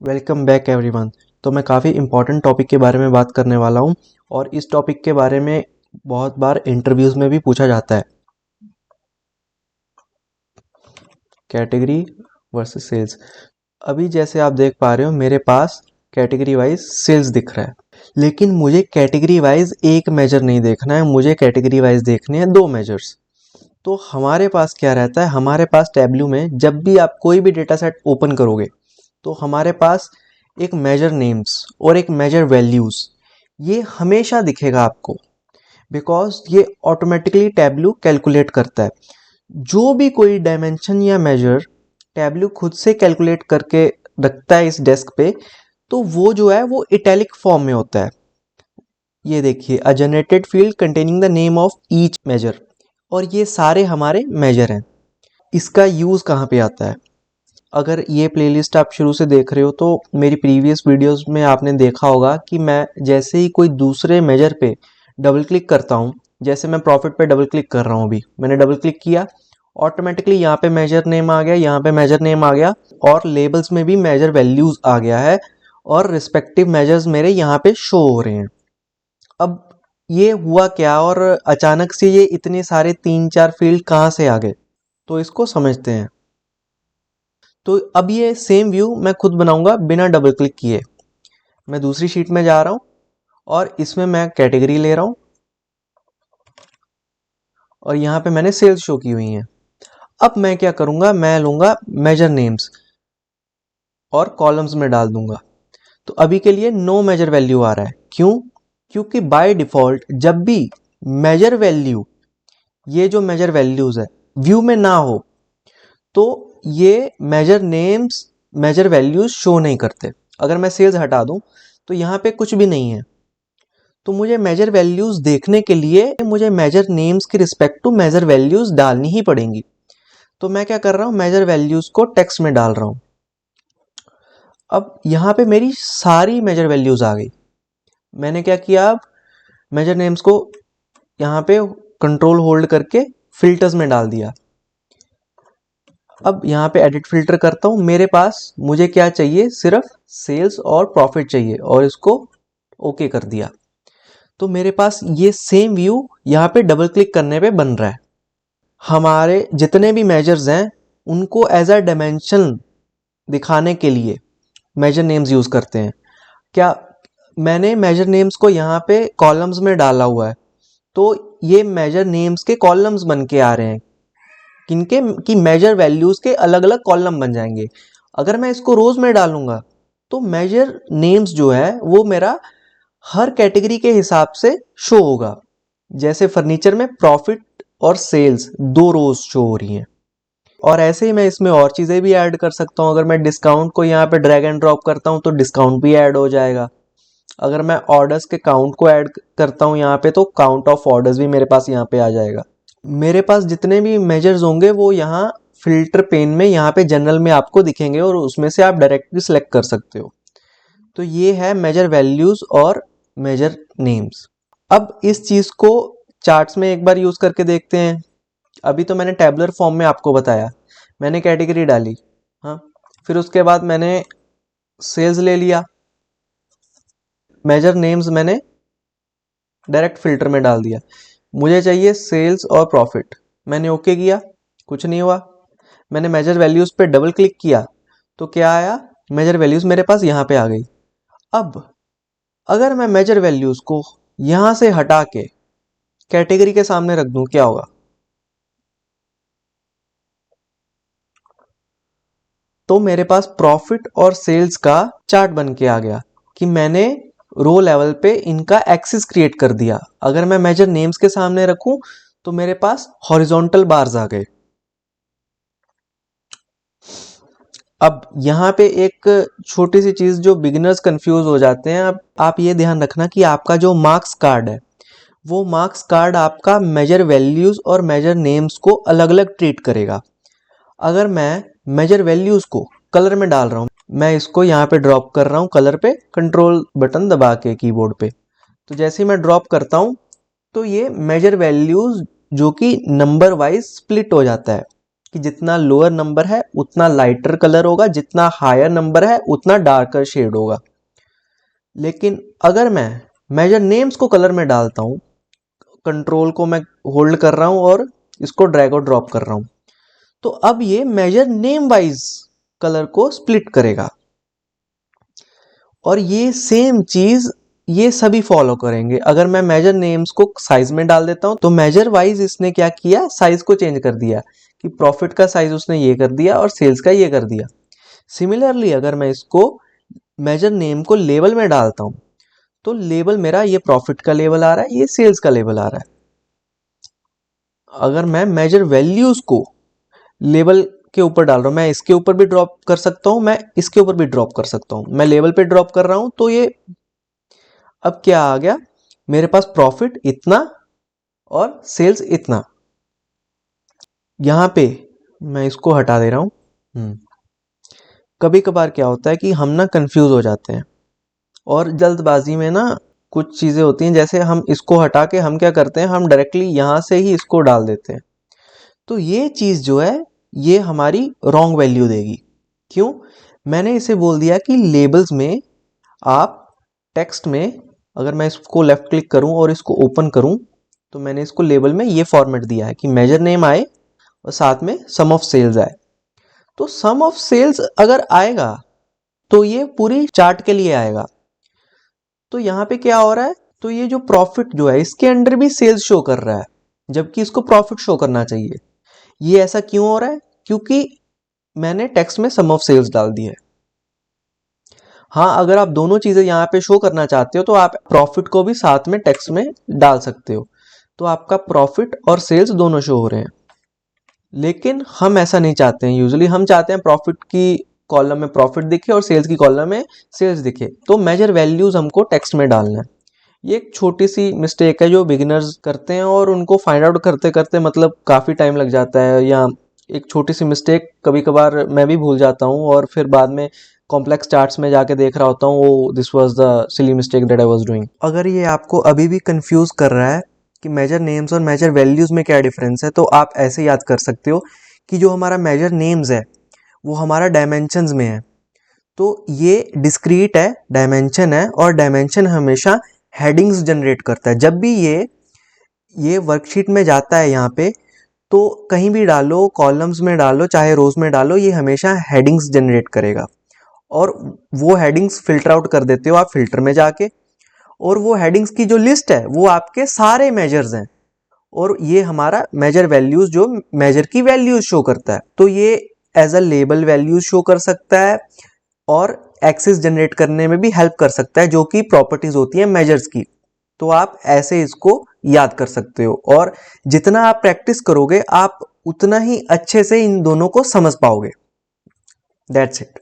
Welcome back everyone. तो मैं काफ़ी इम्पोर्टेंट टॉपिक के बारे में बात करने वाला हूँ और इस टॉपिक के बारे में बहुत बार इंटरव्यूज़ में भी पूछा जाता है। Category versus sales. अभी जैसे आप देख पा रहे हो मेरे पास कैटेगरी वाइज सेल्स दिख रहा है, लेकिन मुझे कैटेगरी वाइज एक मेजर नहीं देखना है, मुझे कैटेगरी वाइज देखने हैं दो मेजर्स। तो हमारे पास क्या रहता है, हमारे पास टैब्लू में जब भी आप कोई भी डेटा सेट ओपन करोगे तो हमारे पास एक मेजर नेम्स और एक मेजर वैल्यूज़ ये हमेशा दिखेगा आपको, बिकॉज ये ऑटोमेटिकली टैब्लू कैलकुलेट करता है। जो भी कोई डायमेंशन या मेजर टैब्लू खुद से कैलकुलेट करके रखता है इस डेस्क पे, तो वो जो है वो इटैलिक फॉर्म में होता है। ये देखिए, a generated field containing the name of each measure, और ये सारे हमारे मेजर हैं। इसका यूज़ कहाँ पे आता है? अगर ये प्लेलिस्ट आप शुरू से देख रहे हो तो मेरी प्रीवियस वीडियोस में आपने देखा होगा कि मैं जैसे ही कोई दूसरे मेजर पे डबल क्लिक करता हूँ, जैसे मैं प्रॉफिट पे डबल क्लिक कर रहा हूँ, अभी मैंने डबल क्लिक किया, ऑटोमेटिकली यहाँ पे मेजर नेम आ गया, यहाँ पे मेजर नेम आ गया, और लेबल्स में भी मेजर वैल्यूज आ गया है, और रिस्पेक्टिव मेजर्स मेरे यहाँ पे शो हो रहे हैं। अब ये हुआ क्या, और अचानक से ये इतने सारे 3-4 फील्ड कहाँ से आ गए, तो इसको समझते हैं। तो अब ये सेम व्यू मैं खुद बनाऊंगा बिना डबल क्लिक किए। मैं दूसरी शीट में जा रहा हूं और इसमें मैं कैटेगरी ले रहा हूं, और यहां पे मैंने सेल्स शो की हुई हैं। अब मैं क्या करूंगा, मैं लूंगा मेजर नेम्स और कॉलम्स में डाल दूंगा। तो अभी के लिए नो मेजर वैल्यू आ रहा है। क्यों? क्योंकि बाय डिफॉल्ट जब भी मेजर वैल्यू, ये जो मेजर वैल्यूज है व्यू में ना हो, तो ये measure names measure values show नहीं करते। अगर मैं सेल्स हटा दूं तो यहाँ पे कुछ भी नहीं है। तो मुझे मेजर वैल्यूज देखने के लिए मुझे मेजर नेम्स के रिस्पेक्ट टू मेजर वैल्यूज डालनी ही पड़ेंगी। तो मैं क्या कर रहा हूँ, मेजर वैल्यूज को टेक्स्ट में डाल रहा हूँ। अब यहाँ पे मेरी सारी मेजर वैल्यूज आ गई। मैंने क्या किया, अब मेजर नेम्स को यहाँ पे कंट्रोल होल्ड करके फिल्टर्स में डाल दिया। अब यहाँ पे एडिट फिल्टर करता हूँ, मेरे पास मुझे क्या चाहिए, सिर्फ सेल्स और प्रॉफिट चाहिए, और इसको ओके कर दिया। तो मेरे पास ये सेम व्यू यहाँ पे डबल क्लिक करने पे बन रहा है। हमारे जितने भी मेजर्स हैं उनको एज अ डायमेंशन दिखाने के लिए मेजर नेम्स यूज करते हैं। क्या, मैंने मेजर नेम्स को यहाँ पे कॉलम्स में डाला हुआ है, तो ये मेजर नेम्स के कॉलम्स बन के आ रहे हैं, किनके कि मेजर वैल्यूज के अलग अलग कॉलम बन जाएंगे। अगर मैं इसको रोज में डालूंगा तो मेजर नेम्स जो है वो मेरा हर कैटेगरी के हिसाब से शो होगा। जैसे फर्नीचर में प्रॉफिट और सेल्स दो रोज शो हो रही हैं, और ऐसे ही मैं इसमें और चीजें भी ऐड कर सकता हूँ। अगर मैं डिस्काउंट को यहाँ पे ड्रैग एंड ड्रॉप करता हूँ तो डिस्काउंट भी ऐड हो जाएगा। अगर मैं ऑर्डर्स के काउंट को ऐड करता हूँ यहाँ पे, तो काउंट ऑफ ऑर्डर्स भी मेरे पास यहाँ पे आ जाएगा। मेरे पास जितने भी मेजर्स होंगे वो यहाँ फिल्टर पेन में यहाँ पे जनरल में आपको दिखेंगे, और उसमें से आप डायरेक्टली सिलेक्ट कर सकते हो। तो ये है मेजर वैल्यूज और मेजर नेम्स। अब इस चीज को चार्ट्स में एक बार यूज करके देखते हैं। अभी तो मैंने टैबुलर फॉर्म में आपको बताया, मैंने कैटेगरी डाली, हाँ, फिर उसके बाद मैंने सेल्स ले लिया, मेजर नेम्स मैंने डायरेक्ट फिल्टर में डाल दिया। मुझे चाहिए सेल्स और प्रॉफिट, मैंने ओके किया, कुछ नहीं हुआ। मैंने मेजर वैल्यूज पे डबल क्लिक किया तो क्या आया, मेजर वैल्यूज मेरे पास यहाँ पे आ गई। अब अगर मैं मेजर वैल्यूज को यहां से हटा के कैटेगरी के सामने रख दूं, क्या होगा? तो मेरे पास प्रॉफिट और सेल्स का चार्ट बन के आ गया कि मैंने रो लेवल पे इनका एक्सिस क्रिएट कर दिया। अगर मैं मेजर नेम्स के सामने रखूं तो मेरे पास हॉरिजॉन्टल बार्स आ गए। अब यहाँ पे एक छोटी सी चीज जो बिगिनर्स कंफ्यूज हो जाते हैं, अब आप ये ध्यान रखना कि आपका जो मार्क्स कार्ड है वो मार्क्स कार्ड आपका मेजर वैल्यूज और मेजर नेम्स को अलग अलग ट्रीट करेगा। अगर मैं मेजर वैल्यूज को कलर में डाल रहा हूँ, मैं इसको यहाँ पे ड्रॉप कर रहा हूँ कलर पे, कंट्रोल बटन दबा के कीबोर्ड पे, तो जैसे ही मैं ड्रॉप करता हूँ तो ये मेजर वैल्यूज जो कि नंबर वाइज स्प्लिट हो जाता है। कि जितना लोअर नंबर है उतना लाइटर कलर होगा, जितना हायर नंबर है उतना डार्कर शेड होगा। लेकिन अगर मैं मेजर नेम्स को कलर में डालता हूं, कंट्रोल को मैं होल्ड कर रहा हूं और इसको ड्रैग और ड्रॉप कर रहा हूं, तो अब ये मेजर नेम वाइज कलर को स्प्लिट करेगा। और ये सेम चीज ये सभी फॉलो करेंगे। अगर मैं मेजर नेम्स को साइज में डाल देता हूं तो मेजर वाइज इसने क्या किया, साइज को चेंज कर दिया कि प्रॉफिट का साइज उसने ये कर दिया और सेल्स का ये कर दिया। सिमिलरली अगर मैं इसको मेजर नेम को लेबल में डालता हूं तो लेबल मेरा ये प्रॉफिट का लेबल आ रहा है, ये सेल्स का लेबल आ रहा है। अगर मैं मेजर वैल्यूज को लेबल के ऊपर डाल रहा हूं, मैं इसके ऊपर भी ड्रॉप कर सकता हूं, मैं इसके ऊपर भी ड्रॉप कर सकता हूं। मैं लेबल पे ड्रॉप कर रहा हूं तो ये अब क्या आ गया, मेरे पास प्रॉफिट इतना और सेल्स इतना। यहां पे मैं इसको हटा दे रहा हूं। कभी कभार क्या होता है कि हम ना कंफ्यूज हो जाते हैं और जल्दबाजी में ना कुछ चीजें होती हैं, जैसे हम इसको हटा के हम क्या करते हैं, हम डायरेक्टली यहां से ही इसको डाल देते हैं। तो ये चीज जो है ये हमारी रॉन्ग वैल्यू देगी। क्यों? मैंने इसे बोल दिया कि लेबल्स में आप टेक्स्ट में, अगर मैं इसको लेफ्ट क्लिक करूं और इसको ओपन करूं तो मैंने इसको लेबल में ये फॉर्मेट दिया है कि मेजर नेम आए और साथ में सम ऑफ सेल्स आए। तो सम ऑफ सेल्स अगर आएगा तो ये पूरी चार्ट के लिए आएगा। तो यहां पे क्या हो रहा है, तो ये जो प्रॉफिट जो है इसके अंडर भी सेल्स शो कर रहा है जबकि इसको प्रॉफिट शो करना चाहिए। ये ऐसा क्यों हो रहा है? क्योंकि मैंने टेक्स्ट में सम ऑफ सेल्स डाल दी है। हाँ, अगर आप दोनों चीजें यहाँ पे शो करना चाहते हो तो आप प्रॉफिट को भी साथ में टेक्स्ट में डाल सकते हो, तो आपका प्रॉफिट और सेल्स दोनों शो हो रहे हैं। लेकिन हम ऐसा नहीं चाहते हैं। यूजुअली हम चाहते हैं प्रॉफिट की कॉलम में प्रॉफिट दिखे और सेल्स की कॉलम में सेल्स दिखे। तो मेजर वैल्यूज हमको टेक्स्ट में डालना है। ये एक छोटी सी मिस्टेक है जो बिगिनर्स करते हैं और उनको फाइंड आउट करते करते मतलब काफ़ी टाइम लग जाता है, या एक छोटी सी मिस्टेक कभी कभार मैं भी भूल जाता हूँ और फिर बाद में कॉम्प्लेक्स चार्ट्स में जाके देख रहा होता हूँ, वो this was the silly mistake that I was doing. अगर ये आपको अभी भी कंफ्यूज कर रहा है कि मेजर नेम्स और मेजर वैल्यूज में क्या डिफरेंस है, तो आप ऐसे याद कर सकते हो कि जो हमारा मेजर नेम्स है वो हमारा डायमेंशंस में है, तो ये डिस्क्रीट है, डायमेंशन है, और डायमेंशन हमेशा हेडिंग्स जनरेट करता है। जब भी ये वर्कशीट में जाता है यहाँ पे, तो कहीं भी डालो, कॉलम्स में डालो चाहे रोज में डालो, ये हमेशा हेडिंग्स जनरेट करेगा। और वो हेडिंग्स फिल्टर आउट कर देते हो आप फिल्टर में जाके, और वो हेडिंग्स की जो लिस्ट है वो आपके सारे मेजर्स हैं, और ये हमारा मेजर वैल्यूज जो मेजर की वैल्यूज शो करता है। तो ये as a label values show कर सकता है और एक्सेस जनरेट करने में भी हेल्प कर सकता है, जो कि प्रॉपर्टीज होती है मेजर्स की। तो आप ऐसे इसको याद कर सकते हो, और जितना आप प्रैक्टिस करोगे आप उतना ही अच्छे से इन दोनों को समझ पाओगे। That's it.